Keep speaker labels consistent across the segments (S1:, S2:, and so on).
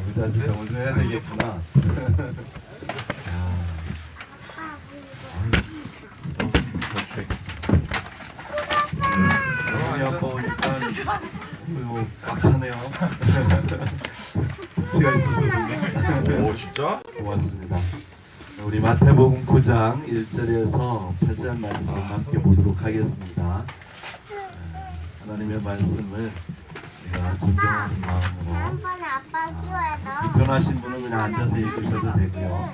S1: 의자 지정을 좀 해야 되겠구나. 우리 아빠 오니까 이거 꽉 차네요. 제가 있어서.
S2: 오 진짜?
S1: 고맙습니다. 우리 마태복음 9장 1절에서 8절 말씀 함께 보도록 하겠습니다. 하나님의 말씀을 우리가 존경하는 마음으로,
S3: 다음번에 아빠 키워야
S1: 불편하신 분은 그냥 앉아서 읽으셔도 되고요.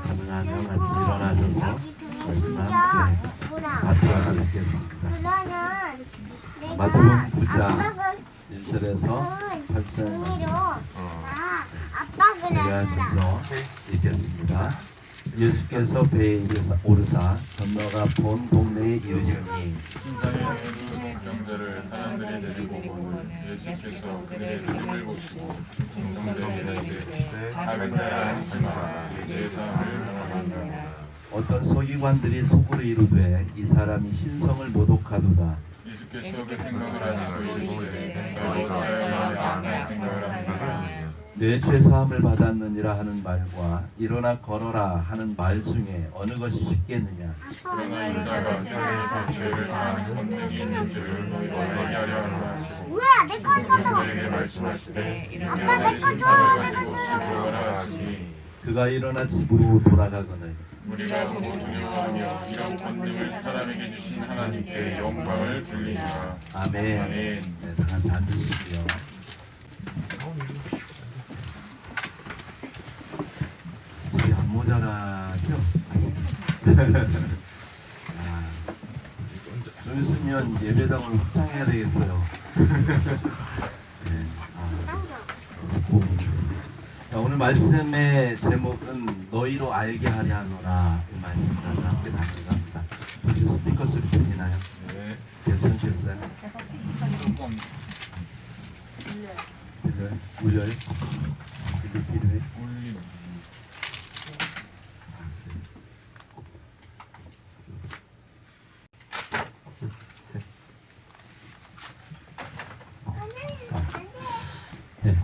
S1: 가능하면 같이 일어나셔서 말씀 함께 받들어서 읽겠습니다.
S3: 그러면
S1: 마태복음 9장 1절에서 8절 말씀
S3: 아빠
S1: 제가
S3: 그려주라.
S1: 먼저 읽겠습니다. 예수께서 배에 오르사 건너가 본 동네에 이르시니
S4: 신상의 병자를 사람들이 데리고 오니 예수께서 그들의 힘을 보시고 공동대에 이르시되 작은 자야 젊어라 내 사람을 명하노라.
S1: 어떤 서기관들이 속으로 이르되 이 사람이 신성을 모독하도다.
S4: 예수께서 그 생각을 하시고 이르시되 너희 자여야 악한 생각을 합니다.
S1: 내 죄사함을 받았느니라 하는 말과 일어나 걸어라 하는 말 중에 어느 것이 쉽겠느냐?
S4: 그러나 인자가 세상에서 죄를 사하는 권능이 있는 줄을 너희가 알게 하려 하노라 하시고
S3: 뭐야 내 거 줘.
S4: 그들에게 말씀하시되
S3: 아빠 내거 줘.
S4: 가지고 죽어라 하시니
S1: 그가 일어나 집으로 돌아가거늘
S4: 우리가 보고 두려워하며 이런 권능을 사람에게 주신 하나님께 영광을 돌리니라.
S1: 아멘.
S4: 아멘.
S1: 네, 다 같이 앉으시고요. 집이 안 모자라죠? 아직. 좀 있으면 예배당을 확장해야 되겠어요. 네, 자, 오늘 말씀의 제목은 너희로 알게 하려 하노라. 이 말씀을 함께 나눠갑니다. 혹시 스피커 소리 들리나요?
S4: 네.
S1: 괜찮겠어요?
S4: 조금
S1: 들려요? 울려요? 이게 필요해?
S4: 울림.
S1: 네.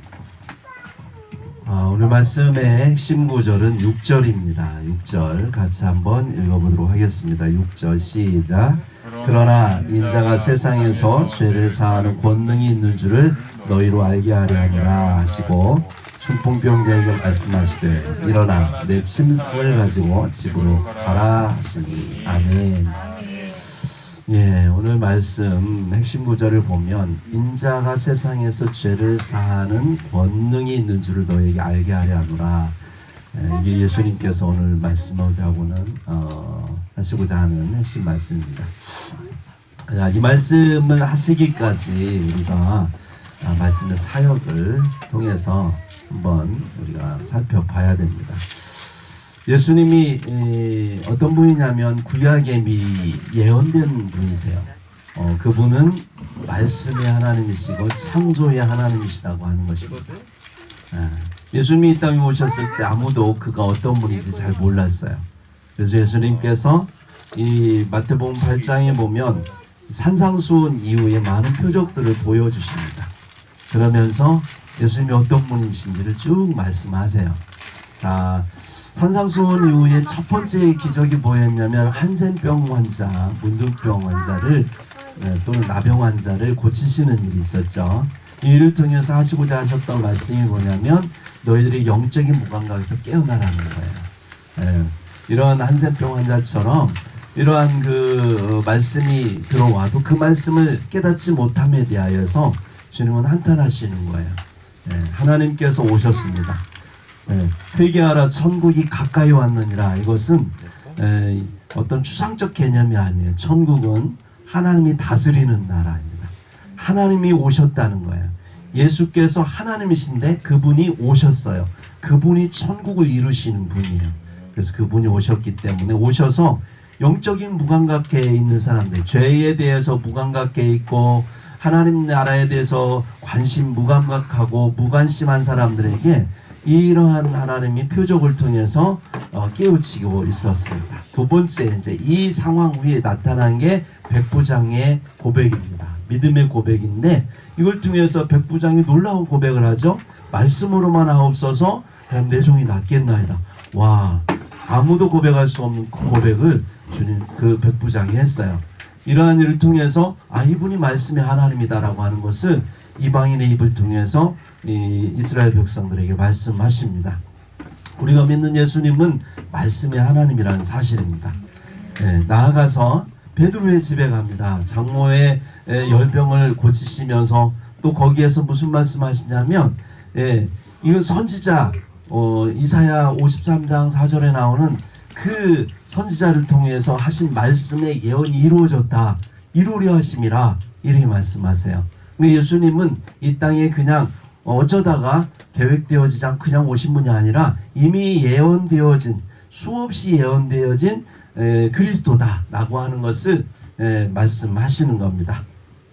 S1: 오늘 말씀의 핵심 구절은 6절입니다. 6절 같이 한번 읽어보도록 하겠습니다. 6절 시작. 그러나 인자가 세상에서 죄를 사하는 권능이 있는 줄을 너희로 알게 하려 하노라 하시고 순풍병자에게 말씀하시되 일어나 내 침상을 가지고 집으로 가라 하시니 아멘. 예, 오늘 말씀 핵심 구절을 보면 인자가 세상에서 죄를 사하는 권능이 있는 줄을 너희에게 알게 하려 하노라. 이게 예수님께서 오늘 말씀하고는 하시고자 하는 핵심 말씀입니다. 이 말씀을 하시기까지 우리가 말씀의 사역을 통해서 한번 우리가 살펴봐야 됩니다. 예수님이 어떤 분이냐면 구약의 미 예언된 분이세요. 그분은 말씀의 하나님이시고 창조의 하나님이시라고 하는 것입니다. 예수님이 이 땅에 오셨을 때 아무도 그가 어떤 분인지 잘 몰랐어요. 그래서 예수님께서 이 마태복음 8장에 보면 산상수훈 이후에 많은 표적들을 보여주십니다. 그러면서 예수님이 어떤 분이신지를 쭉 말씀하세요. 산상수훈 이후에 첫 번째 기적이 뭐였냐면 한센병 환자, 문둥병 환자를 또는 나병 환자를 고치시는 일이 있었죠. 이 일을 통해서 하시고자 하셨던 말씀이 뭐냐면 너희들이 영적인 무감각에서 깨어나라는 거예요. 이러한 한센병 환자처럼 이러한 그 말씀이 들어와도 그 말씀을 깨닫지 못함에 대하여서 주님은 한탄하시는 거예요. 하나님께서 오셨습니다. 회개하라 천국이 가까이 왔느니라. 이것은 어떤 추상적 개념이 아니에요. 천국은 하나님이 다스리는 나라입니다. 하나님이 오셨다는 거예요. 예수께서 하나님이신데 그분이 오셨어요. 그분이 천국을 이루시는 분이에요. 그래서 그분이 오셨기 때문에 오셔서 영적인 무감각계에 있는 사람들, 죄에 대해서 무감각계에 있고 하나님 나라에 대해서 관심 무감각하고 무관심한 사람들에게 이러한 하나님이 표적을 통해서 깨우치고 있었습니다. 두 번째, 이제 이 상황 위에 나타난 게 백부장의 고백입니다. 믿음의 고백인데 이걸 통해서 백부장이 놀라운 고백을 하죠. 말씀으로만 하옵소서 그럼 내 종이 낫겠나이다. 와, 아무도 고백할 수 없는 그 고백을 주님 그 백부장이 했어요. 이러한 일을 통해서 이분이 말씀의 하나님이다라고 하는 것을 이방인의 입을 통해서 이스라엘 백성들에게 말씀하십니다. 우리가 믿는 예수님은 말씀의 하나님이라는 사실입니다. 나아가서 베드로의 집에 갑니다. 장모의 열병을 고치시면서 또 거기에서 무슨 말씀하시냐면 이건 선지자 이사야 53장 4절에 나오는 그 선지자를 통해서 하신 말씀의 예언이 이루어졌다. 이루려 하심이라 이렇게 말씀하세요. 근데 예수님은 이 땅에 그냥 어쩌다가 계획되어지지 않고 그냥 오신 분이 아니라 이미 예언되어진 수없이 예언되어진 그리스도다라고 하는 것을 말씀하시는 겁니다.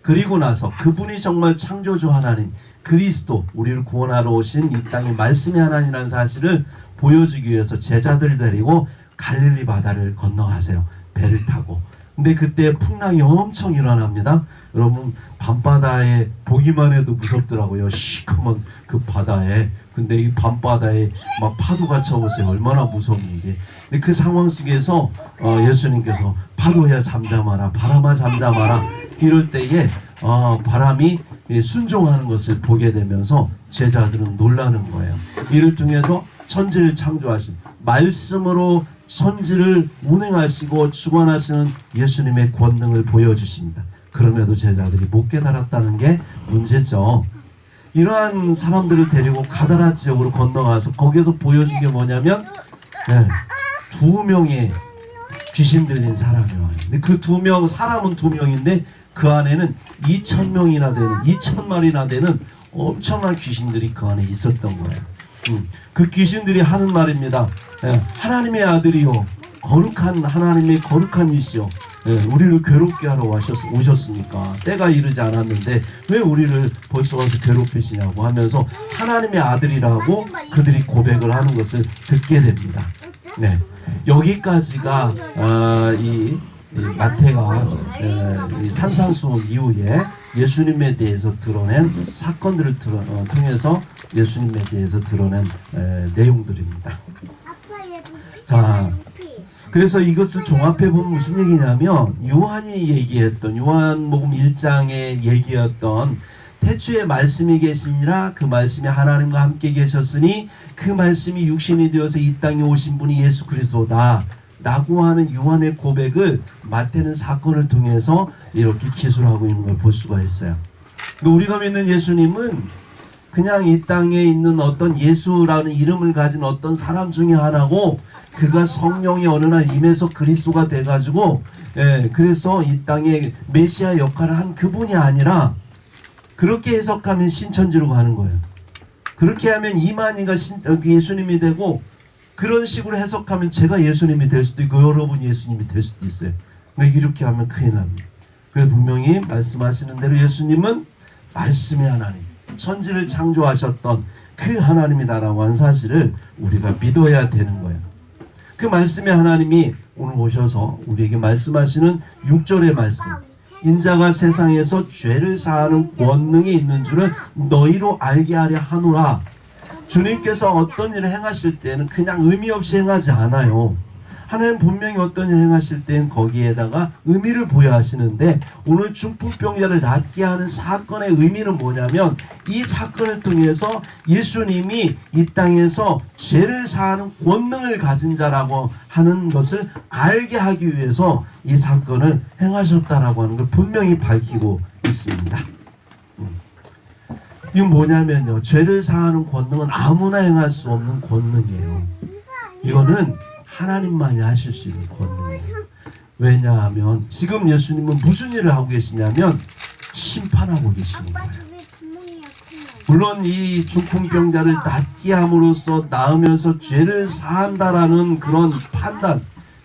S1: 그리고 나서 그분이 정말 창조주 하나님 그리스도 우리를 구원하러 오신 이 땅의 말씀의 하나님이라는 사실을 보여주기 위해서 제자들을 데리고 갈릴리 바다를 건너가세요. 배를 타고. 근데 그때 풍랑이 엄청 일어납니다. 여러분 밤바다에 보기만 해도 무섭더라고요. 시커먼 그 바다에. 근데 이 밤바다에 막 파도가 쳐보세요. 얼마나 무서운지. 근데 그 상황 속에서 예수님께서 파도야 잠잠하라, 바람아 잠잠하라 이럴 때에 바람이 순종하는 것을 보게 되면서 제자들은 놀라는 거예요. 이를 통해서 천지를 창조하신 말씀으로 천지를 운행하시고 주관하시는 예수님의 권능을 보여주십니다. 그럼에도 제자들이 못 깨달았다는 게 문제죠. 이러한 사람들을 데리고 가다라 지역으로 건너가서 거기에서 보여준 게 뭐냐면 두 명의 귀신 들린 사람이 와요. 근데 그 두 명, 사람은 두 명인데 그 안에는 2,000명이나 되는 2,000마리나 되는 엄청난 귀신들이 그 안에 있었던 거예요. 그 귀신들이 하는 말입니다. 하나님의 아들이요 거룩한 하나님의 거룩한 이시요 우리를 괴롭게 하러 오셨습니까? 때가 이르지 않았는데 왜 우리를 벌써 와서 괴롭히시냐고 하면서 하나님의 아들이라고 그들이 고백을 하는 것을 듣게 됩니다. 여기까지가 이 마태가 산산수훈 이후에 예수님에 대해서 드러낸 사건들을 통해서 예수님에 대해서 드러낸 내용들입니다. 자, 그래서 이것을 종합해 보면 무슨 얘기냐면 요한이 얘기했던 요한복음 1장에 얘기했던 태초에 말씀이 계시니라 그 말씀이 하나님과 함께 계셨으니 그 말씀이 육신이 되어서 이 땅에 오신 분이 예수 그리스도다 라고 하는 요한의 고백을 마태는 사건을 통해서 이렇게 기술하고 있는 걸 볼 수가 있어요. 우리가 믿는 예수님은 그냥 이 땅에 있는 어떤 예수라는 이름을 가진 어떤 사람 중에 하나고 그가 성령이 어느 날 임해서 그리스도가 돼가지고 그래서 이 땅에 메시아 역할을 한 그분이 아니라 그렇게 해석하면 신천지로 가는 거예요. 그렇게 하면 이만희가 예수님이 되고 그런 식으로 해석하면 제가 예수님이 될 수도 있고 여러분이 예수님이 될 수도 있어요. 그러니까 이렇게 하면 큰일 납니다. 그래서 분명히 말씀하시는 대로 예수님은 말씀의 하나님, 천지를 창조하셨던 그 하나님이다라고 하는 사실을 우리가 믿어야 되는 거예요. 그 말씀의 하나님이 오늘 오셔서 우리에게 말씀하시는 6절의 말씀, 인자가 세상에서 죄를 사하는 권능이 있는 줄을 너희로 알게 하려 하노라. 주님께서 어떤 일을 행하실 때는 그냥 의미 없이 행하지 않아요. 하나님 분명히 어떤 일을 행하실 때는 거기에다가 의미를 부여하시는데 오늘 중풍병자를 낫게 하는 사건의 의미는 뭐냐면 이 사건을 통해서 예수님이 이 땅에서 죄를 사하는 권능을 가진 자라고 하는 것을 알게 하기 위해서 이 사건을 행하셨다라고 하는 걸 분명히 밝히고 있습니다. 이건 뭐냐면요, 죄를 사하는 권능은 아무나 행할 수 없는 권능이에요. 이거는 하나님만이 하실 수 있는 권능이에요. 왜냐하면 지금 예수님은 무슨 일을 하고 계시냐면 심판하고 계시는 거예요. 물론 이 중풍병자를 낫게 함으로써 나으면서 죄를 사한다라는 그런 판단,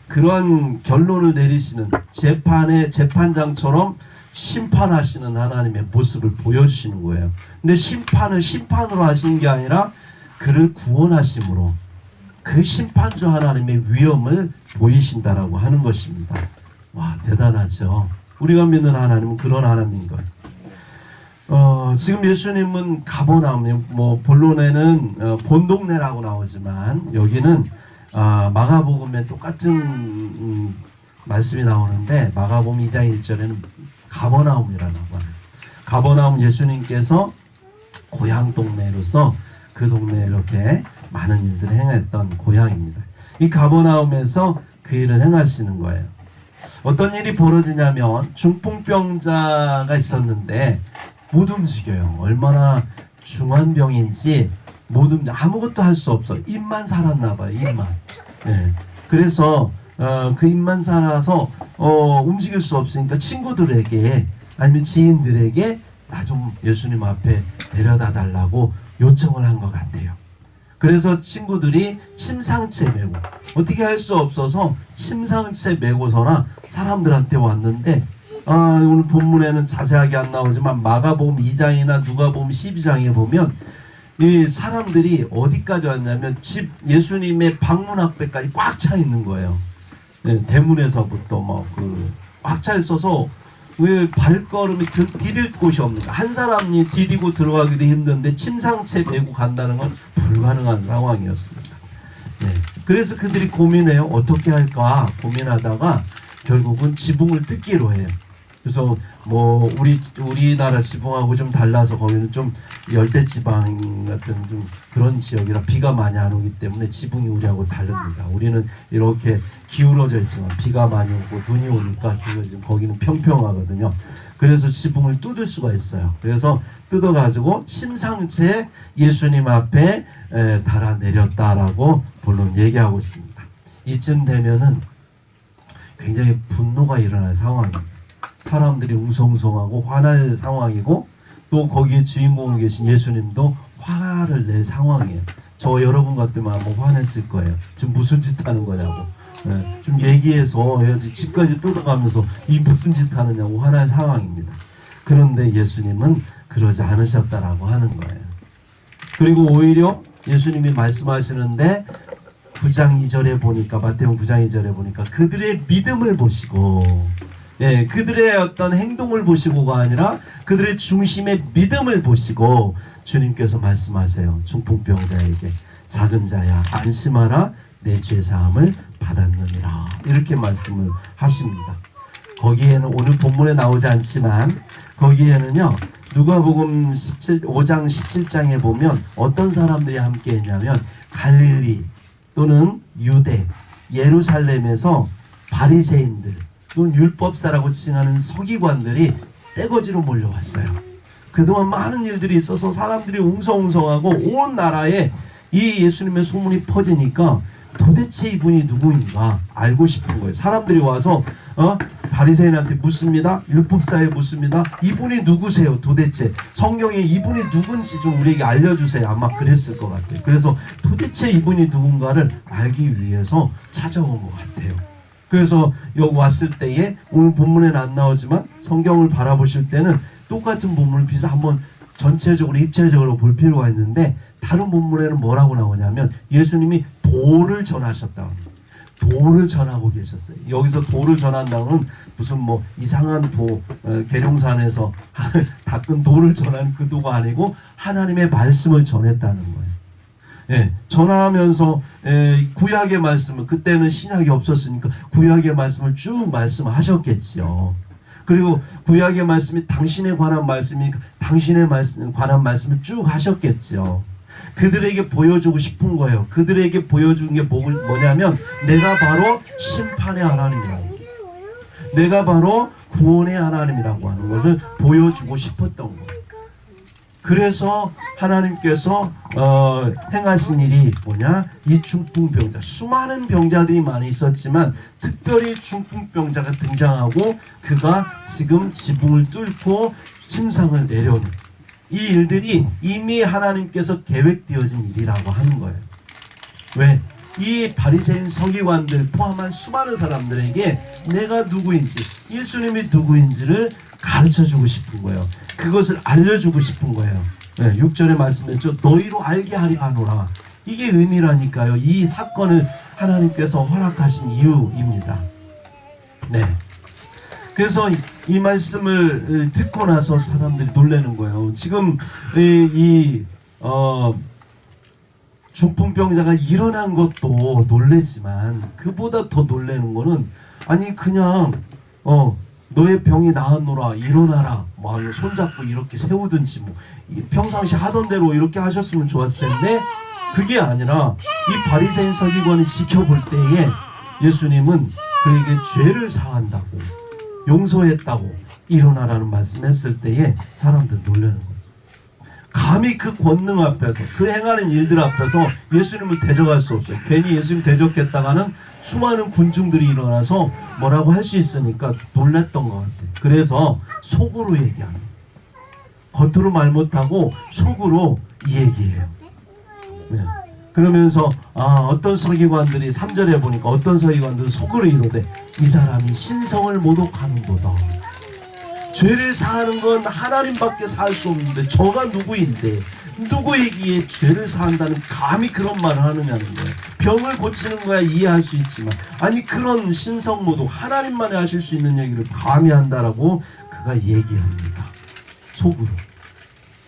S1: 그런 결론을 내리시는 재판장처럼 심판하시는 하나님의 모습을 보여주시는 거예요. 근데 심판을 심판으로 하시는 게 아니라 그를 구원하심으로 그 심판주 하나님의 위엄을 보이신다라고 하는 것입니다. 와, 대단하죠. 우리가 믿는 하나님은 그런 하나님인 거예요. 지금 예수님은 가버나움, 뭐 본론에는 본 동네라고 나오지만 여기는 마가복음에 똑같은 말씀이 나오는데 마가복음 2장 1절에는 가버나움이라고 합니다. 가버나움 예수님께서 고향 동네로서 그 동네에 이렇게 많은 일들을 행했던 고향입니다. 이 가버나움에서 그 일을 행하시는 거예요. 어떤 일이 벌어지냐면 중풍병자가 있었는데 못 움직여요. 얼마나 중한 병인지 못 움직여, 아무것도 할 수 없어. 입만 살았나 봐요. 입만. 네. 그래서 그 입만 살아서 움직일 수 없으니까 친구들에게 아니면 지인들에게 나 좀 예수님 앞에 데려다 달라고 요청을 한 것 같아요. 그래서 친구들이 침상채 메고, 어떻게 할 수 없어서 침상채 메고서나 사람들한테 왔는데, 오늘 본문에는 자세하게 안 나오지만 마가복음 2장이나 누가복음 12장에 보면 이 사람들이 어디까지 왔냐면 집 예수님의 방문 앞에까지 꽉 차 있는 거예요. 네, 대문에서부터 꽉 차 있어서 왜 발걸음이 디딜 곳이 없는 거야. 한 사람이 디디고 들어가기도 힘든데 침상채 메고 간다는 건 불가능한 상황이었습니다. 네. 그래서 그들이 고민해요. 어떻게 할까 고민하다가 결국은 지붕을 뜯기로 해요. 그래서 뭐 우리나라 지붕하고 좀 달라서 거기는 좀 열대지방 같은 좀 그런 지역이라 비가 많이 안 오기 때문에 지붕이 우리하고 다릅니다. 우리는 이렇게 기울어져 있지만 비가 많이 오고 눈이 오니까 거기는 평평하거든요. 그래서 지붕을 뜯을 수가 있어요. 그래서 뜯어가지고 침상채 예수님 앞에 달아내렸다라고 본론 얘기하고 있습니다. 이쯤 되면은 굉장히 분노가 일어날 상황입니다. 사람들이 웅성웅성하고 화날 상황이고 또 거기에 주인공이 계신 예수님도 화를 낼 상황이에요. 저 여러분 같으면 한번 화냈을 거예요. 지금 무슨 짓 하는 거냐고. 네, 좀 얘기해서 집까지 뜯어가면서 이 무슨 짓 하느냐고 화날 상황입니다. 그런데 예수님은 그러지 않으셨다라고 하는 거예요. 그리고 오히려 예수님이 말씀하시는데 9장 2절에 보니까 마태복음 9장 2절에 보니까 그들의 믿음을 보시고 그들의 어떤 행동을 보시고가 아니라 그들의 중심의 믿음을 보시고 주님께서 말씀하세요. 중풍병자에게 작은 자야 안심하라 내 죄사함을 받았느니라 이렇게 말씀을 하십니다. 거기에는 오늘 본문에 나오지 않지만 거기에는요 누가복음 5장 17장에 보면 어떤 사람들이 함께 했냐면 갈릴리 또는 유대 예루살렘에서 바리새인들 또는 율법사라고 칭하는 서기관들이 떼거지로 몰려왔어요. 그동안 많은 일들이 있어서 사람들이 웅성웅성하고 온 나라에 이 예수님의 소문이 퍼지니까 도대체 이분이 누구인가 알고 싶은 거예요. 사람들이 와서 바리새인한테 묻습니다. 율법사에 묻습니다. 이분이 누구세요? 도대체 성경에 이분이 누군지 좀 우리에게 알려주세요. 아마 그랬을 것 같아요. 그래서 도대체 이분이 누군가를 알기 위해서 찾아온 것 같아요. 그래서 여기 왔을 때에 오늘 본문에는 안 나오지만 성경을 바라보실 때는 똑같은 본문을 비서 한번 전체적으로 입체적으로 볼 필요가 있는데 다른 본문에는 뭐라고 나오냐면 예수님이 도를 전하셨다고 합니다. 도를 전하고 계셨어요. 여기서 도를 전한다는 무슨 뭐 이상한 도 계룡산에서 닦은 도를 전하는 그 도가 아니고 하나님의 말씀을 전했다는 거예요. 전하면서 구약의 말씀을 그때는 신약이 없었으니까 구약의 말씀을 쭉 말씀하셨겠지요. 그리고 구약의 말씀이 당신에 관한 말씀이니까 당신에 관한 말씀을 쭉 하셨겠지요. 그들에게 보여주고 싶은 거예요. 그들에게 보여준 게 뭐냐면 내가 바로 심판의 하나님이라고, 내가 바로 구원의 하나님이라고 하는 것을 보여주고 싶었던 거예요. 그래서 하나님께서 행하신 일이 뭐냐? 이 중풍병자, 수많은 병자들이 많이 있었지만 특별히 중풍병자가 등장하고 그가 지금 지붕을 뚫고 침상을 내려오는 이 일들이 이미 하나님께서 계획되어진 일이라고 하는 거예요. 왜? 이 바리새인 서기관들 포함한 수많은 사람들에게 내가 누구인지, 예수님이 누구인지를 가르쳐주고 싶은 거예요. 그것을 알려주고 싶은 거예요. 6절에 말씀했죠. 너희로 알게 하려 하노라. 이게 의미라니까요. 이 사건을 하나님께서 허락하신 이유입니다. 그래서 이 말씀을 듣고 나서 사람들이 놀라는 거예요. 지금 이 중풍병자가 일어난 것도 놀래지만 그보다 더 놀라는 거는 아니 그냥 너의 병이 나았노라 일어나라 막 손잡고 이렇게 세우든지 뭐 평상시 하던 대로 이렇게 하셨으면 좋았을 텐데 그게 아니라 이 바리새인 서기관이 지켜볼 때에 예수님은 그에게 죄를 사한다고 용서했다고 일어나라는 말씀했을 때에 사람들 놀라는 거죠. 감히 그 권능 앞에서 그 행하는 일들 앞에서 예수님을 대적할 수 없어요. 괜히 예수님 대적했다가는 수많은 군중들이 일어나서 뭐라고 할 수 있으니까 놀랐던 것 같아요. 그래서 속으로 얘기합니다. 겉으로 말 못하고 속으로 이 얘기해요. 네. 그러면서 어떤 서기관들이 3절에 보니까 어떤 서기관들은 속으로 이르되 이 사람이 신성을 모독하는도다. 죄를 사하는 건 하나님밖에 사할 수 없는데 저가 누구인데 누구이기에 죄를 사한다는 감히 그런 말을 하느냐는 거예요. 병을 고치는 거야 이해할 수 있지만 아니 그런 신성 모독 하나님만이 하실 수 있는 얘기를 감히 한다라고 그가 얘기합니다. 속으로.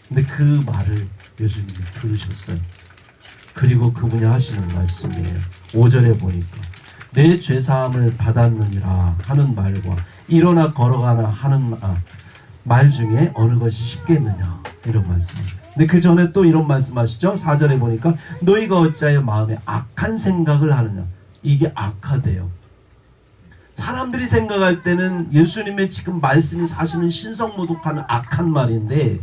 S1: 근데 그 말을 예수님이 들으셨어요. 그리고 그분이 하시는 말씀이에요. 5절에 보니까 내 죄사함을 받았느니라 하는 말과 일어나 걸어가나 하는 말 중에 어느 것이 쉽겠느냐 이런 말씀입니다. 근데 그 전에 또 이런 말씀하시죠. 4절에 보니까 너희가 어찌하여 마음에 악한 생각을 하느냐. 이게 악하대요. 사람들이 생각할 때는 예수님의 지금 말씀이 사실은 신성모독하는 악한 말인데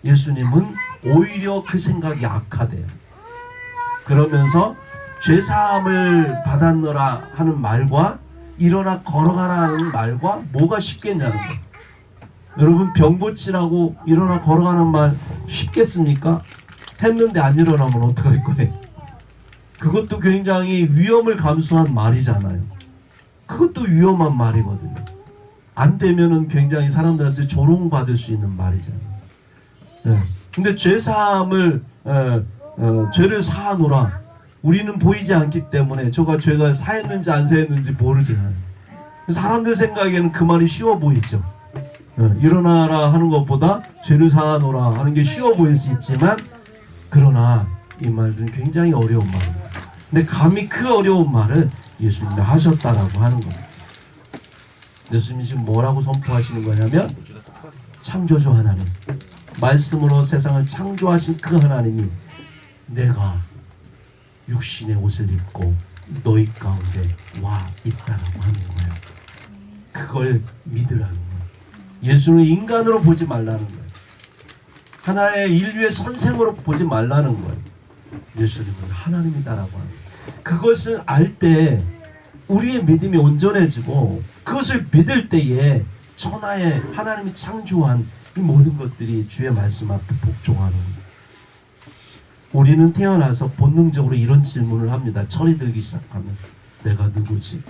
S1: 예수님은 오히려 그 생각이 악하대요. 그러면서 죄사함을 받았노라 하는 말과 일어나 걸어가라 하는 말과 뭐가 쉽겠냐는 거예요. 여러분 병 고치라고 일어나 걸어가는 말 쉽겠습니까? 했는데 안 일어나면 어떡할 거예요? 그것도 굉장히 위험을 감수한 말이잖아요. 그것도 위험한 말이거든요. 안 되면은 굉장히 사람들한테 조롱받을 수 있는 말이잖아요. 네. 근데 죄사함을 죄를 사하노라. 우리는 보이지 않기 때문에 저가 죄가 사했는지 안 사했는지 모르잖아요. 사람들 생각에는 그 말이 쉬워 보이죠. 일어나라 하는 것보다 죄를 사하노라 하는 게 쉬워 보일 수 있지만 그러나 이 말은 굉장히 어려운 말입니다. 근데 감히 그 어려운 말을 예수님이 하셨다라고 하는 겁니다. 예수님이 지금 뭐라고 선포하시는 거냐면 창조주 하나님, 말씀으로 세상을 창조하신 그 하나님이 내가 육신의 옷을 입고 너희 가운데 와 있다라고 하는 거예요. 그걸 믿으라는 거예요. 예수는 인간으로 보지 말라는 거예요. 하나의 인류의 선생으로 보지 말라는 거예요. 예수님은 하나님이다라고 하는 거예요. 그것을 알 때 우리의 믿음이 온전해지고 그것을 믿을 때에 천하에 하나님이 창조한 이 모든 것들이 주의 말씀 앞에 복종하는 거예요. 우리는 태어나서 본능적으로 이런 질문을 합니다. 철이 들기 시작하면 내가 누구지?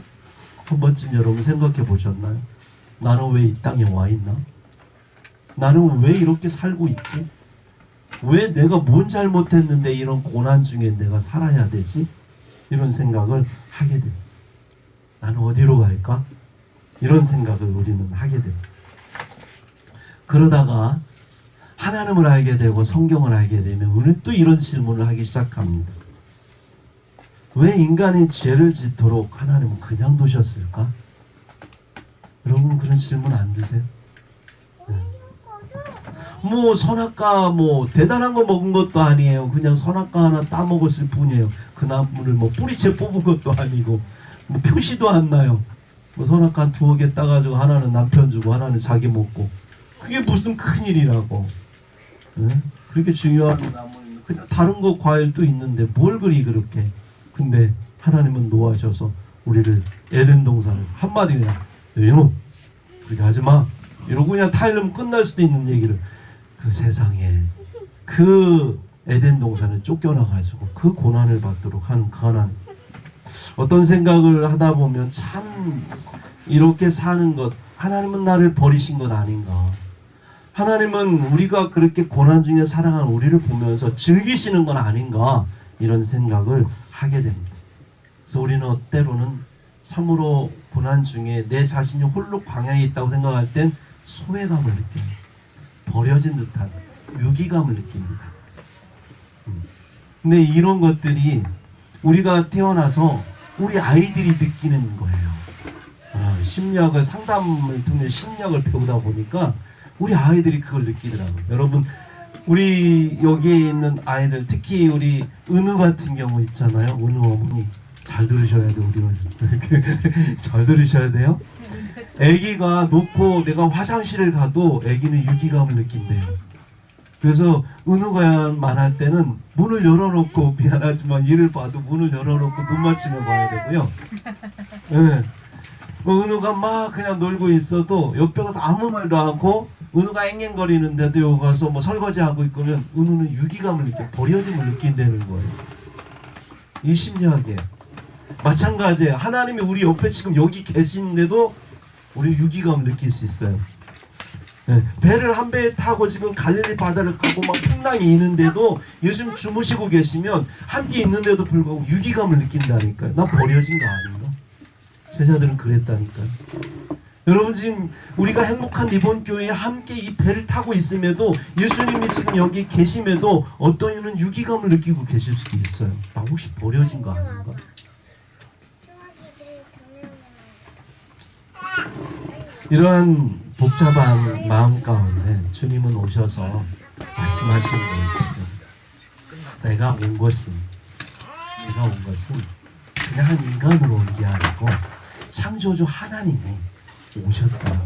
S1: 한 번쯤 여러분 생각해 보셨나요? 나는 왜 이 땅에 와 있나? 나는 왜 이렇게 살고 있지? 왜 내가 뭔 잘못했는데 이런 고난 중에 내가 살아야 되지? 이런 생각을 하게 됩니다. 나는 어디로 갈까? 이런 생각을 우리는 하게 됩니다. 그러다가 하나님을 알게 되고 성경을 알게 되면 우리는 또 이런 질문을 하기 시작합니다. 왜 인간이 죄를 짓도록 하나님은 그냥 두셨을까? 여러분 그런 질문 안 드세요? 네. 뭐 선악과 뭐 대단한 거 먹은 것도 아니에요. 그냥 선악과 하나 따먹었을 뿐이에요. 그 나무를 뭐 뿌리채 뽑은 것도 아니고 뭐 표시도 안 나요. 뭐 선악과 한 2개 따가지고 하나는 남편 주고 하나는 자기 먹고 그게 무슨 큰일이라고. 네? 그렇게 중요한 나무는 그냥 다른 거 과일도 있는데 뭘 그렇게. 근데 하나님은 노하셔서 우리를 에덴 동산에서 한마디 그냥 이놈 그렇게 하지마 이러고 그냥 타이르면 끝날 수도 있는 얘기를 그 세상에 그 에덴 동산에 쫓겨나가지고 그 고난을 받도록 하는 그 하나님. 어떤 생각을 하다 보면 참 이렇게 사는 것 하나님은 나를 버리신 것 아닌가. 하나님은 우리가 그렇게 고난 중에 살아가는 우리를 보면서 즐기시는 건 아닌가 이런 생각을 하게 됩니다. 그래서 우리는 때로는 참으로 고난 중에 내 자신이 홀로 광야에 있다고 생각할 땐 소외감을 느껴요. 버려진 듯한 유기감을 느낍니다. 근데 이런 것들이 우리가 태어나서 우리 아이들이 느끼는 거예요. 심리학을 상담을 통해 심리학을 배우다 보니까 우리 아이들이 그걸 느끼더라고요. 여러분, 우리 여기에 있는 아이들, 특히 우리 은우 같은 경우 있잖아요. 은우 어머니 잘 들으셔야 돼요. 우리가 잘 들으셔야 돼요. 아기가 놓고 내가 화장실을 가도 아기는 유기감을 느낀대요. 그래서 은우가 말할 때는 문을 열어놓고, 미안하지만 이를 봐도 문을 열어놓고 눈 맞추며 봐야 되고요. 네. 은우가 막 그냥 놀고 있어도 옆에 가서 아무 말도 안 하고 은우가 앵앵거리는데도 여기 가서 뭐 설거지하고 있으면 은우는 유기감을 느껴, 버려짐을 느낀다는 거예요. 이 심리학이에요. 마찬가지예요. 하나님이 우리 옆에 지금 여기 계시는데도 우리 유기감을 느낄 수 있어요. 네. 배를 한 배에 타고 지금 갈릴리 바다를 가고 막 풍랑이 있는데도 예수님 주무시고 계시면 함께 있는데도 불구하고 유기감을 느낀다니까요. 난 버려진 거 아닌가? 제자들은 그랬다니까요. 여러분, 지금 우리가 행복한 이번 교회에 함께 이 배를 타고 있음에도 예수님이 지금 여기 계심에도 어떤 이는 유기감을 느끼고 계실 수도 있어요. 나 혹시 버려진 거 아닌가? 이러한 복잡한 마음 가운데 주님은 오셔서 말씀하시는 거예요. 내가 온 것은 그냥 한 인간으로 온 게 아니고 창조주 하나님이 오셨다.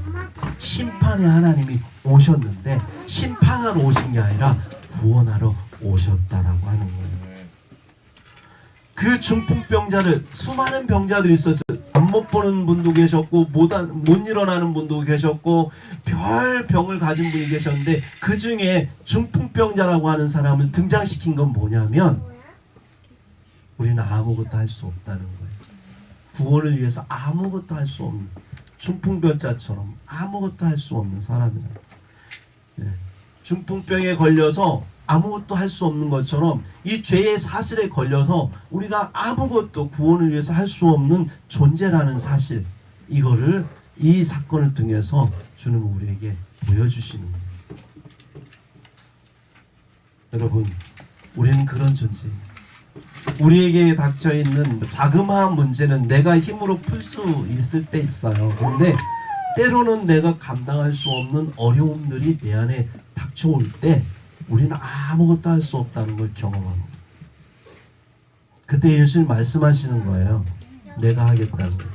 S1: 심판의 하나님이 오셨는데 심판하러 오신 게 아니라 구원하러 오셨다라고 하는 거예요. 그 중풍병자를, 수많은 병자들이 있었어요. 안 못 보는 분도 계셨고 못 일어나는 분도 계셨고 별 병을 가진 분이 계셨는데 그 중에 중풍병자라고 하는 사람을 등장시킨 건 뭐냐면 우리는 아무것도 할 수 없다는 거예요. 구원을 위해서 아무것도 할 수 없는, 중풍병자처럼 아무것도 할 수 없는 사람이에요. 중풍병에 걸려서 아무것도 할 수 없는 것처럼 이 죄의 사슬에 걸려서 우리가 아무것도 구원을 위해서 할 수 없는 존재라는 사실, 이거를 이 사건을 통해서 주는 우리에게 보여주시는 거예요. 여러분, 우리는 그런 존재입니다. 우리에게 닥쳐있는 자그마한 문제는 내가 힘으로 풀 수 있을 때 있어요. 그런데 때로는 내가 감당할 수 없는 어려움들이 내 안에 닥쳐올 때 우리는 아무것도 할 수 없다는 걸 경험합니다. 그때 예수님 말씀하시는 거예요. 내가 하겠다는 거예요.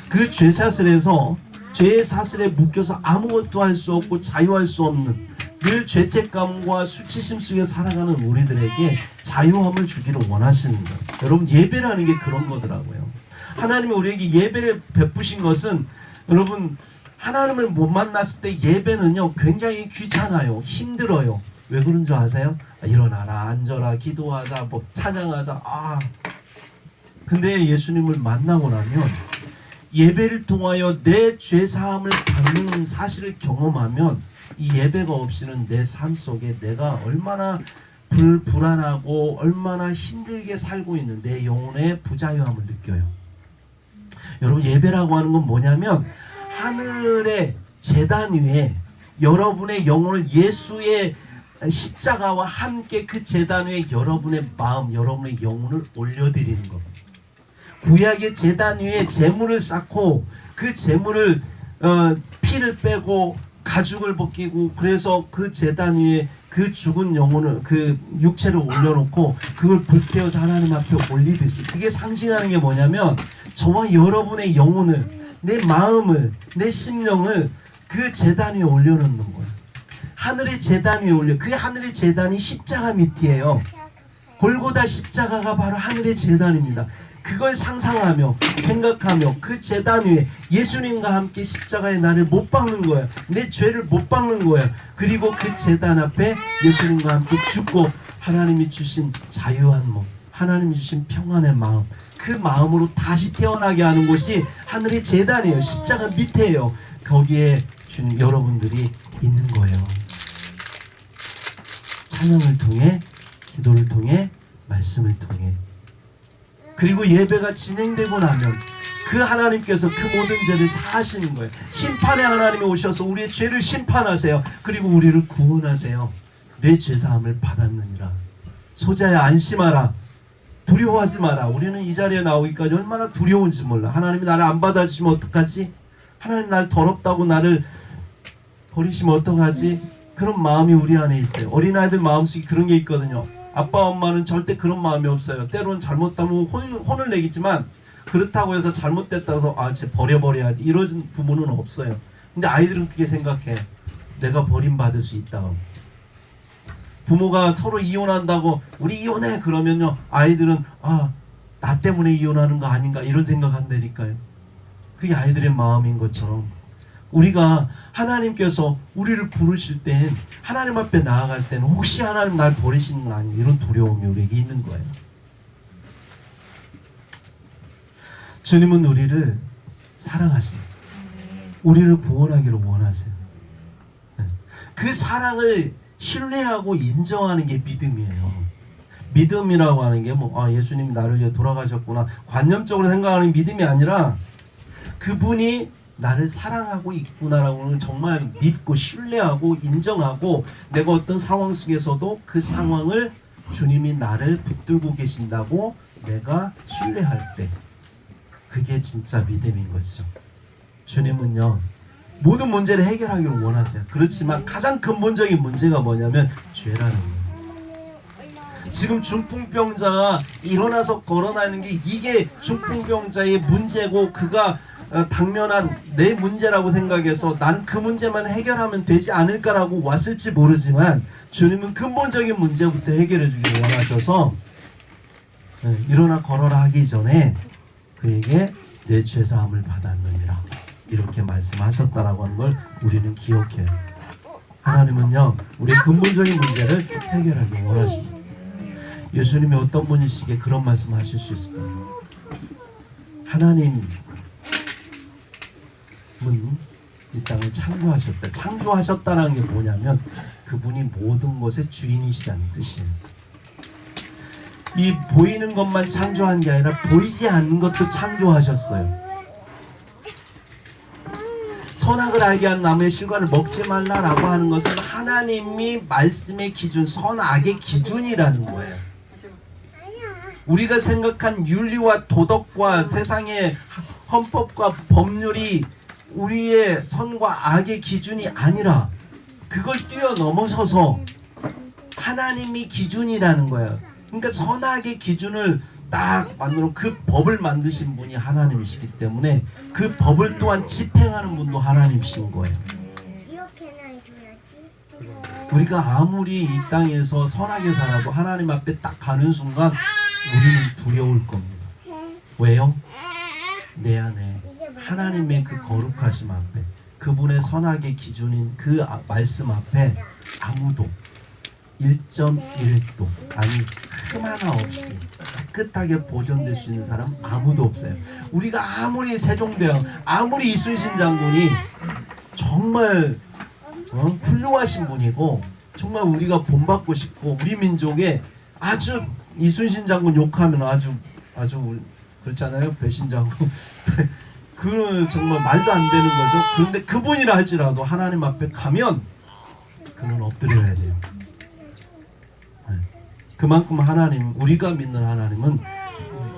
S1: 그 죄사슬에서, 죄의 사슬에 묶여서 아무것도 할 수 없고 자유할 수 없는, 늘 죄책감과 수치심 속에 살아가는 우리들에게 자유함을 주기를 원하시는 거예요. 여러분, 예배라는 게 그런 거더라고요. 하나님이 우리에게 예배를 베푸신 것은, 여러분, 하나님을 못 만났을 때 예배는요 굉장히 귀찮아요. 힘들어요. 왜 그런 줄 아세요? 일어나라, 앉아라, 기도하자, 뭐 찬양하자. 근데 예수님을 만나고 나면, 예배를 통하여 내 죄사함을 받는 사실을 경험하면, 이 예배가 없이는 내 삶 속에 내가 얼마나 불안하고 얼마나 힘들게 살고 있는 내 영혼의 부자유함을 느껴요. 여러분, 예배라고 하는 건 뭐냐면 하늘의 제단 위에 여러분의 영혼을 예수의 십자가와 함께 그 제단 위에 여러분의 마음, 여러분의 영혼을 올려드리는 겁니다. 구약의 제단 위에 제물을 쌓고 그 제물을 피를 빼고 가죽을 벗기고, 그래서 그 제단 위에 그 죽은 영혼을, 그 육체를 올려놓고 그걸 불태워서 하나님 앞에 올리듯이, 그게 상징하는 게 뭐냐면 저와 여러분의 영혼을, 내 마음을, 내 심령을 그 제단 위에 올려놓는 거예요. 하늘의 제단 위에 올려. 그 하늘의 제단이 십자가 밑이에요. 골고다 십자가가 바로 하늘의 제단입니다. 그걸 상상하며 생각하며 그 제단 위에 예수님과 함께 십자가에 나를 못 박는 거예요. 내 죄를 못 박는 거예요. 그리고 그 제단 앞에 예수님과 함께 죽고 하나님이 주신 자유한 몸, 하나님이 주신 평안의 마음, 그 마음으로 다시 태어나게 하는 곳이 하늘의 제단이에요. 십자가 밑에요. 거기에 주님, 여러분들이 있는 거예요. 찬양을 통해, 기도를 통해, 말씀을 통해, 그리고 예배가 진행되고 나면 그 하나님께서 그 모든 죄를 사하시는 거예요. 심판의 하나님이 오셔서 우리의 죄를 심판하세요. 그리고 우리를 구원하세요. 내 죄사함을 받았느니라. 소자야 안심하라. 두려워하지 마라. 우리는 이 자리에 나오기까지 얼마나 두려운지 몰라. 하나님이 나를 안 받아주시면 어떡하지? 하나님 나를 더럽다고 나를 버리시면 어떡하지? 그런 마음이 우리 안에 있어요. 어린아이들 마음속에 그런 게 있거든요. 아빠 엄마는 절대 그런 마음이 없어요. 때로는 잘못하면 혼을 내겠지만 그렇다고 해서 잘못됐다고 해서 쟤 버려버려야지 이런 부모는 없어요. 근데 아이들은 그게 생각해. 내가 버림받을 수 있다고. 부모가 서로 이혼한다고 우리 이혼해 그러면요 아이들은 나 때문에 이혼하는 거 아닌가 이런 생각한다니까요. 그게 아이들의 마음인 것처럼 우리가 하나님께서 우리를 부르실 땐 하나님 앞에 나아갈 때는 혹시 하나님 날 버리시는 건 아닌가 이런 두려움이 우리에게 있는 거예요. 주님은 우리를 사랑하시는 우리를 구원하기를 원하세요. 그 사랑을 신뢰하고 인정하는 게 믿음이에요. 믿음이라고 하는 게 예수님이 나를 위해 돌아가셨구나 관념적으로 생각하는 믿음이 아니라 그분이 나를 사랑하고 있구나라고는 정말 믿고 신뢰하고 인정하고 내가 어떤 상황 속에서도 그 상황을 주님이 나를 붙들고 계신다고 내가 신뢰할 때 그게 진짜 믿음인 것이죠. 주님은요 모든 문제를 해결하기를 원하세요. 그렇지만 가장 근본적인 문제가 뭐냐면 죄라는 거예요. 지금 중풍병자가 일어나서 걸어나는 게 이게 중풍병자의 문제고 그가 당면한 내 문제라고 생각해서 나는 그 문제만 해결하면 되지 않을까라고 왔을지 모르지만 주님은 근본적인 문제부터 해결해 주기를 원하셔서 일어나 걸어라 하기 전에 그에게 내 죄사함을 받았느니라 이렇게 말씀하셨다라고 하는 걸 우리는 기억해요. 하나님은요 우리의 근본적인 문제를 해결하기 원하십니다. 예수님이 어떤 분이시기에 그런 말씀하실 수 있을까요? 하나님은 이 땅을 창조하셨다. 창조하셨다는 게 뭐냐면 그분이 모든 것의 주인이시라는 뜻이에요. 이 보이는 것만 창조한 게 아니라 보이지 않는 것도 창조하셨어요. 선악을 알게 하는 나무의 실과를 먹지 말라라고 하는 것은 하나님이 말씀의 기준, 선악의 기준이라는 거예요. 우리가 생각한 윤리와 도덕과 세상의 헌법과 법률이 우리의 선과 악의 기준이 아니라 그걸 뛰어넘어서서 하나님이 기준이라는 거예요. 그러니까 선악의 기준을 딱 만들어 그 법을 만드신 분이 하나님이시기 때문에 그 법을 또한 집행하는 분도 하나님이신 거예요.
S3: 이렇게나 해줘야지.
S1: 우리가 아무리 이 땅에서 선하게 살아도 하나님 앞에 딱 가는 순간 우리는 두려울 겁니다. 왜요? 내 안에 하나님의 그 거룩하심 앞에 그분의 선악의 기준인 그 말씀 앞에 아무도 1.1도 아니 흠 하나 없이 깨끗하게 보존될 수 있는 사람 아무도 없어요. 우리가 아무리 세종대왕 아무리 이순신 장군이 정말 훌륭하신 분이고 정말 우리가 본받고 싶고 우리 민족에 아주 이순신 장군 욕하면 아주 그렇잖아요. 배신자고 그 정말 말도 안 되는 거죠. 그런데 그분이라 할지라도 하나님 앞에 가면 그는 엎드려야 돼요. 그만큼 하나님 우리가 믿는 하나님은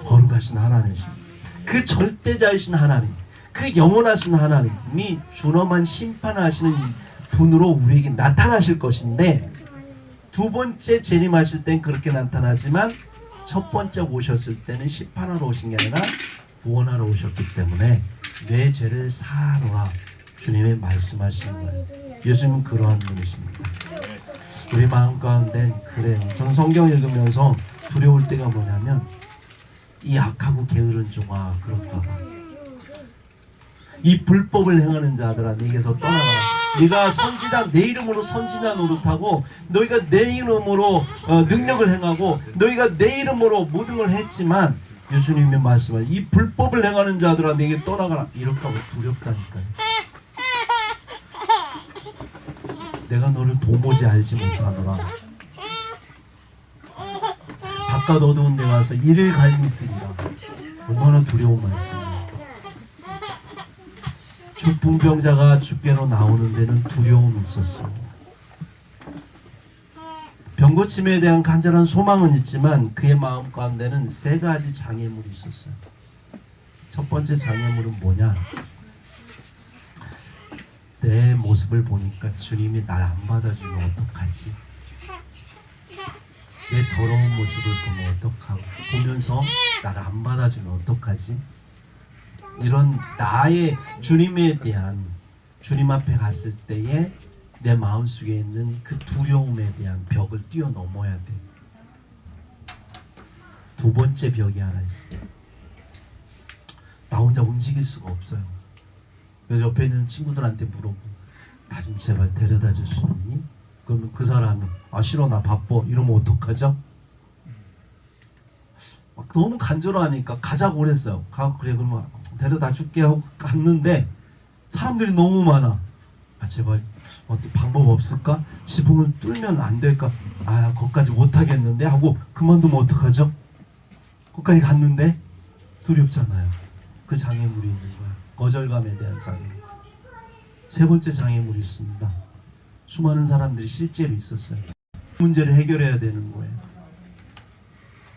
S1: 거룩하신 하나님이십니다. 그 절대자이신 하나님 그 영원하신 하나님이 준엄한 심판하시는 분으로 우리에게 나타나실 것인데 두 번째 재림하실 땐 그렇게 나타나지만 첫 번째 오셨을 때는 심판하러 오신 게 아니라 구원하러 오셨기 때문에 내 죄를 사하노라 주님이 말씀하시는 거예요. 예수님은 그러한 분이십니다. 우리 마음 가운데는 그래요. 저는 성경 읽으면서 두려울 때가 뭐냐면 이 악하고 게으른 종아 그럴까 봐. 이 불법을 행하는 자들아 네게서 떠나가라. 네가 선지자 내 이름으로 선지자 노릇하고 너희가 내 이름으로 능력을 행하고 너희가 내 이름으로 모든 걸 했지만 예수님의 말씀을 이 불법을 행하는 자들아 네게 떠나가라. 이럴까 봐 두렵다니까요. 내가 너를 도무지 알지 못하노라. 바깥 어두운 데 가서 이를 갈미 쓰리라. 얼마나 두려운 말씀이에요. 중풍병자가 주께로 나오는 데는 두려움이 있었어. 병고침에 대한 간절한 소망은 있지만 그의 마음 가운데는 세 가지 장애물이 있었어요. 첫 번째 장애물은 뭐냐? 내 모습을 보니까 주님이 날 안 받아주면 어떡하지? 내 더러운 모습을 보면 어떡하고, 보면서 나를 안 받아주면 어떡하지? 이런 나의 주님에 대한, 주님 앞에 갔을 때에 내 마음속에 있는 그 두려움에 대한 벽을 뛰어넘어야 돼. 두 번째 벽이 하나 있어요. 나 혼자 움직일 수가 없어요. 그래서 옆에 있는 친구들한테 물어보고, 나 좀 제발 데려다 줄 수 있니? 그러면 그 사람이 아 싫어 나 바빠 이러면 어떡하죠? 막 너무 간절하니까 가자고 그랬어요. 그래 그러면 데려다 줄게 하고 갔는데 사람들이 너무 많아. 아 제발 어떤 방법 없을까? 지붕을 뚫면 안 될까? 아 거기까지 못 하겠는데 하고 그만두면 어떡하죠? 거기까지 갔는데 두렵잖아요. 그 장애물이 있는 거야. 거절감에 대한 장애물. 세 번째 장애물이 있습니다. 수많은 사람들이 실제로 있었어요. 문제를 해결해야 되는 거예요.